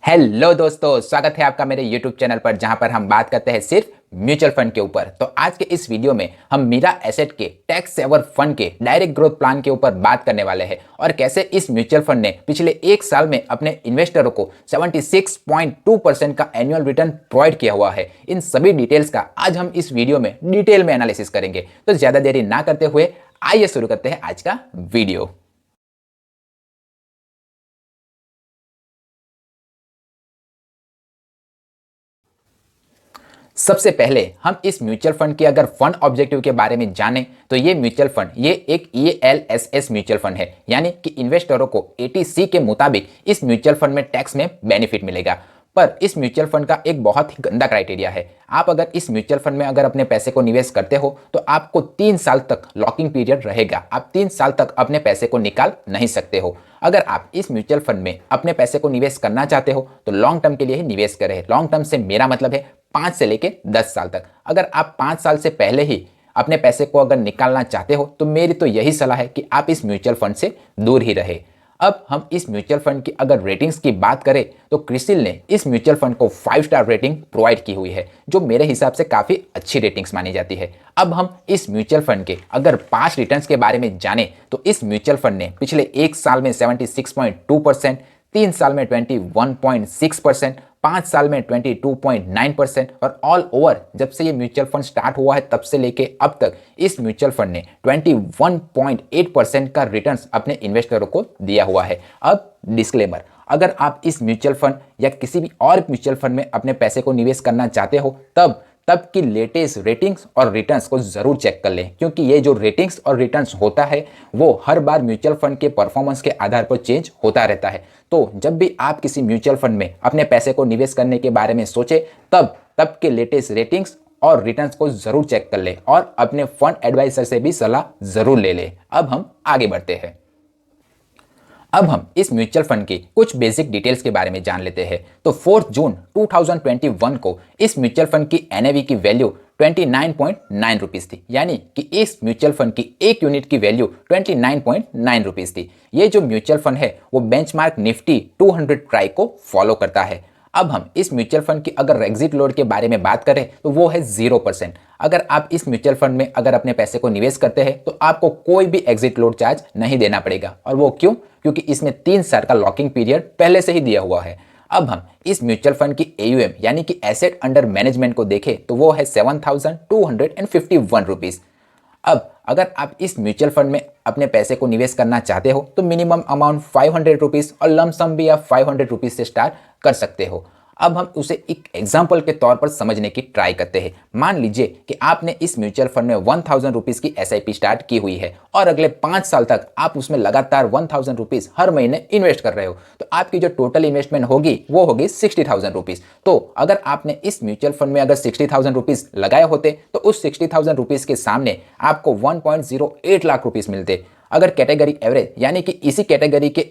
Hello दोस्तों, स्वागत है आपका मेरे YouTube चैनल पर जहां पर हम बात करते हैं सिर्फ म्यूचुअल फंड के ऊपर। तो आज के इस वीडियो में हम मीरा एसेट के टैक्स सेवर फंड के डायरेक्ट ग्रोथ प्लान के ऊपर बात करने वाले हैं और कैसे इस म्यूचुअल फंड ने पिछले एक साल में अपने इन्वेस्टरों को 76.2% का एनुअल रिटर्न प्रोवाइड किया हुआ है। इन सभी डिटेल्स का आज हम इस वीडियो में डिटेल में एनालिसिस करेंगे। तो ज्यादा देरी ना करते हुए आइए शुरू करते हैं आज का वीडियो। सबसे पहले हम इस म्यूचुअल फंड के अगर फंड ऑब्जेक्टिव के बारे में जानें तो ये म्यूचुअल फंड ये एक ELSS म्यूचुअल फंड है, यानी कि इन्वेस्टरों को 80C के मुताबिक इस म्यूचुअल फंड में टैक्स में बेनिफिट मिलेगा। पर इस म्यूचुअल फंड का एक बहुत ही गंदा क्राइटेरिया है। आप अगर इस म्यूचुअल फंड में अगर अपने पैसे को निवेश करते हो तो आपको 3 साल तक लॉकिंग पीरियड रहेगा। आप 3 साल तक अपने पैसे को निकाल नहीं सकते हो। अगर आप इस म्यूचुअल फंड में अपने पैसे को निवेश करना चाहते हो तो लॉन्ग टर्म के लिए ही निवेश करें। लॉन्ग टर्म से मेरा मतलब है 5 से लेके 10 साल तक। अगर आप 5 साल से पहले ही अपने पैसे को अगर निकालना चाहते हो तो मेरी तो यही सलाह है कि आप इस म्यूचुअल फंड से दूर ही रहे। अब हम इस म्यूचुअल फंड की अगर रेटिंग्स की बात करें तो क्रिसिल ने इस म्यूचुअल फंड को 5 स्टार रेटिंग प्रोवाइड की हुई है, जो मेरे हिसाब से काफी अच्छी रेटिंग्स मानी जाती है। अब हम इस म्यूचुअल फंड के अगर 5 रिटर्न्स के बारे में जाने तो इस म्यूचुअल फंड ने पिछले एक साल में 76.2%, 3 साल में 21.6%, 5 साल में 22.9% और ऑल ओवर जब से ये म्यूचुअल फंड स्टार्ट हुआ है तब से लेके अब तक इस म्यूचुअल फंड ने 21.8% का रिटर्न्स अपने इन्वेस्टरों को दिया हुआ है। अब डिस्क्लेमर, अगर आप इस म्यूचुअल फंड या किसी भी और म्यूचुअल फंड में अपने पैसे को निवेश करना चाहते हो तब की लेटेस्ट रेटिंग्स और रिटर्न्स को जरूर चेक कर लें, क्योंकि ये जो रेटिंग्स और रिटर्न्स होता है वो हर बार म्यूचुअल फंड के परफॉर्मेंस के आधार पर चेंज होता रहता है। तो जब भी आप किसी म्यूचुअल फंड में अपने पैसे को निवेश करने के बारे में सोचें तब के लेटेस्ट रेटिंग्स और रिटर्न्स को जरूर चेक कर लें और अपने फंड एडवाइजर से भी सलाह जरूर ले लें। अब हम आगे बढ़ते हैं। अब हम इस म्यूचुअल फंड की कुछ बेसिक डिटेल्स के बारे में जान लेते हैं। तो 4 जून 2021 को इस म्यूचुअल फंड की NAV की वैल्यू 29.9 रुपीस थी, यानी कि इस म्यूचुअल फंड की एक यूनिट की वैल्यू 29.9 रुपीस थी। ये जो म्यूचुअल फंड है वो बेंचमार्क निफ्टी 200 ट्राई को फॉलो करता है। अब हम इस म्यूचुअल फंड की अगर एग्जिट लोड के बारे में बात करें तो वो है 0%। अगर आप इस म्यूचुअल फंड में अगर अपने पैसे को निवेश करते हैं तो आपको कोई भी एग्जिट लोड चार्ज नहीं देना पड़ेगा। और वो क्यों? क्योंकि इसमें 3 साल का लॉकिंग पीरियड पहले से ही दिया हुआ है। अब हम इस म्यूचुअल फंड की AUM यानी कि एसेट अंडर मैनेजमेंट को देखें तो वो है 7,251 रुपीज। अब अगर आप इस म्यूचुअल फंड में अपने पैसे को निवेश करना चाहते हो तो मिनिमम अमाउंट 500 रुपीज और लम सम भी आप 500 रुपीज से स्टार्ट कर सकते हो। अब हम उसे एक एग्जाम्पल के तौर पर समझने की ट्राई करते हैं। मान लीजिए कि आपने इस म्यूचुअल फंड में 1000 रुपीज की SIP स्टार्ट की हुई है और अगले 5 साल तक आप उसमें लगातार 1000 रुपीज हर महीने इन्वेस्ट कर रहे हो, तो आपकी जो टोटल इन्वेस्टमेंट होगी वो होगी 60,000 रुपीज। तो अगर आपने इस म्यूचुअल फंड में अगर 60,000 रुपीज लगाए होते तो उस 60,000 रुपीज के सामने आपको 1.08 लाख रुपीज मिलते। अगर कैटेगरी एवरेज यानी कि इसी कैटेगरी के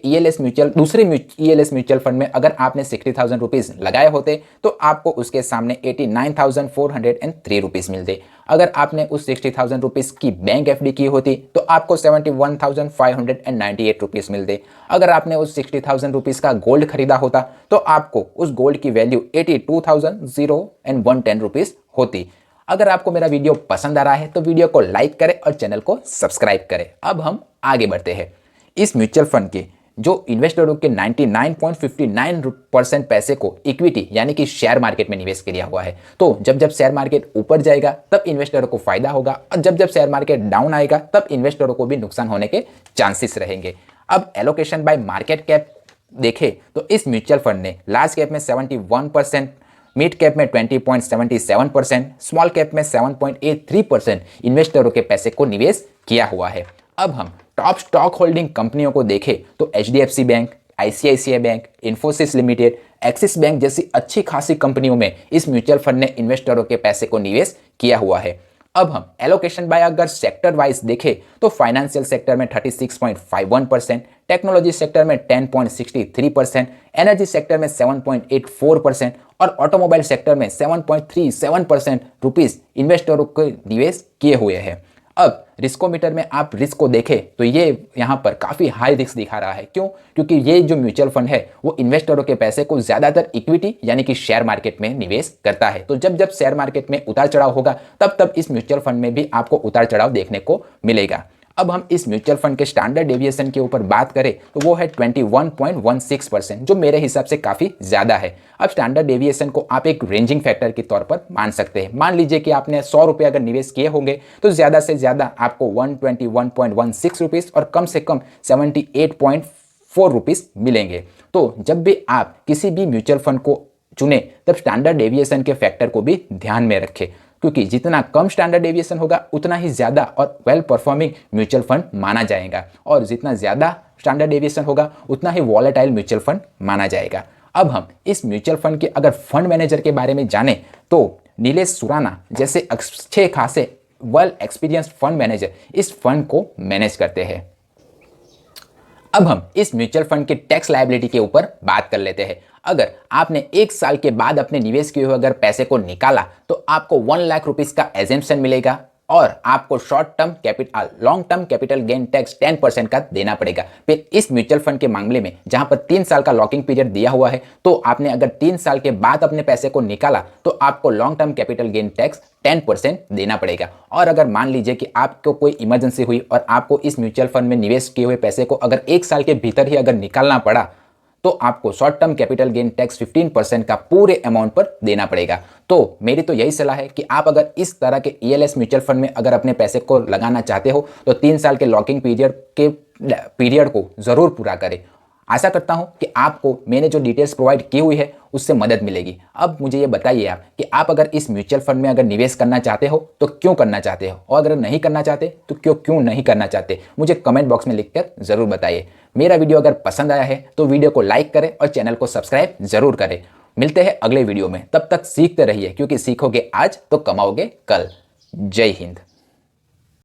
दूसरे ELS म्यूचुअल फंड में अगर आपने 60,000 रुपीज लगाए होते तो आपको उसके सामने 89,403 रुपीज मिलते। अगर आपने उस 60,000 रुपीज की बैंक FD की होती तो आपको 71,598 रुपीज मिलते। अगर आपने उस 60,000 रुपीज का गोल्ड खरीदा होता तो आपको उस गोल्ड की वैल्यू 82,010 रुपीज होती। अगर आपको मेरा वीडियो पसंद आ रहा है तो वीडियो को लाइक करें और चैनल को सब्सक्राइब करें। अब हम आगे बढ़ते हैं। इस म्यूचुअल फंड के जो इन्वेस्टरों के 99.59% पैसे को इक्विटी यानी कि शेयर मार्केट में निवेश किया हुआ है। तो जब शेयर मार्केट ऊपर जाएगा तब इन्वेस्टरों को फायदा होगा और जब शेयर मार्केट डाउन आएगा तब इन्वेस्टरों को भी नुकसान होने के चांसेस रहेंगे। अब एलोकेशन बाय मार्केट कैप देखें तो इस म्यूचुअल फंड ने लार्ज कैप में 71%, मिड कैप में 20.77%, स्मॉल कैप में 7.83% इन्वेस्टरों के पैसे को निवेश किया हुआ है। अब हम टॉप स्टॉक होल्डिंग कंपनियों को देखें तो HDFC bank, ICICI bank, Infosys limited, axis bank जैसी अच्छी खासी कंपनियों में इस म्यूचुअल फंड ने इन्वेस्टरों के पैसे को निवेश किया हुआ है। अब हम एलोकेशन बाय अगर सेक्टर वाइज देखें तो फाइनेंशियल सेक्टर में 36.51%, टेक्नोलॉजी सेक्टर में 10.63%, एनर्जी सेक्टर में 7.84% और ऑटोमोबाइल सेक्टर में 7.37% रुपीज इन्वेस्टरों को निवेश किए हुए हैं। अब रिस्कोमीटर में आप रिस्क को देखें तो ये यहाँ पर काफ़ी हाई रिस्क दिखा रहा है। क्यों? क्योंकि ये जो म्यूचुअल फंड है वो इन्वेस्टरों के पैसे को ज़्यादातर इक्विटी यानी कि शेयर मार्केट में निवेश करता है। तो जब जब शेयर मार्केट में उतार चढ़ाव होगा तब तब इस म्यूचुअल फंड में भी आपको उतार चढ़ाव देखने को मिलेगा। अब हम इस म्यूचुअल फंड के स्टैंडर्ड डेविएशन के ऊपर बात करें तो वो है 21.16%, जो मेरे हिसाब से काफ़ी ज़्यादा है। अब स्टैंडर्ड डेविएशन को आप एक रेंजिंग फैक्टर के तौर पर मान सकते हैं। मान लीजिए कि आपने 100 रुपये अगर निवेश किए होंगे तो ज़्यादा से ज़्यादा आपको 121.16 रुपीज़ और कम से कम 78.4 रुपीज़ मिलेंगे। तो जब भी आप किसी भी म्यूचुअल फंड को चुने तब स्टैंडर्ड डेविएशन के फैक्टर को भी ध्यान में रखें, क्योंकि जितना कम स्टैंडर्ड डेविएशन होगा उतना ही ज़्यादा और वेल परफॉर्मिंग म्यूचुअल फंड माना जाएगा, और जितना ज़्यादा स्टैंडर्ड डेविएशन होगा उतना ही वॉलेटाइल म्यूचुअल फंड माना जाएगा। अब हम इस म्यूचुअल फंड के अगर फंड मैनेजर के बारे में जानें तो नीलेश सुराना जैसे अच्छे खासे वेल एक्सपीरियंस्ड फंड मैनेजर इस फंड को मैनेज करते हैं। अब हम इस म्यूचुअल फंड के टैक्स लायबिलिटी के ऊपर बात कर लेते हैं। अगर आपने 1 साल के बाद अपने निवेश किए हुए अगर पैसे को निकाला तो आपको 1 लाख रुपीज़ का एजेम्पशन मिलेगा और आपको long term capital gain tax 10% का देना पड़ेगा। फिर इस म्यूचुअल फंड के मामले में जहां पर 3 साल का लॉकिंग पीरियड दिया हुआ है, तो आपने अगर 3 साल के बाद अपने पैसे को निकाला तो आपको long term capital gain tax 10% देना पड़ेगा। और अगर मान लीजिए कि आपको कोई इमरजेंसी हुई और आपको इस म्यूचुअल फंड में निवेश किए हुए पैसे को अगर 1 साल के भीतर ही अगर निकालना पड़ा तो आपको short term capital gain tax 15% का पूरे अमाउंट पर देना पड़ेगा। तो मेरी तो यही सलाह है कि आप अगर इस तरह के ELS म्यूचुअल फंड में अगर अपने पैसे को लगाना चाहते हो तो 3 साल के लॉकिंग पीरियड को ज़रूर पूरा करें। आशा करता हूं कि आपको मैंने जो डिटेल्स प्रोवाइड की हुई है उससे मदद मिलेगी। अब मुझे ये बताइए आप कि आप अगर इस म्यूचुअल फंड में अगर निवेश करना चाहते हो तो क्यों करना चाहते हो, और अगर नहीं करना चाहते तो क्यों नहीं करना चाहते, मुझे कमेंट बॉक्स में लिखकर ज़रूर बताइए। मेरा वीडियो अगर पसंद आया है तो वीडियो को लाइक करें और चैनल को सब्सक्राइब ज़रूर करें। मिलते हैं अगले वीडियो में, तब तक सीखते रहिए, क्योंकि सीखोगे आज तो कमाओगे कल। जय हिंद।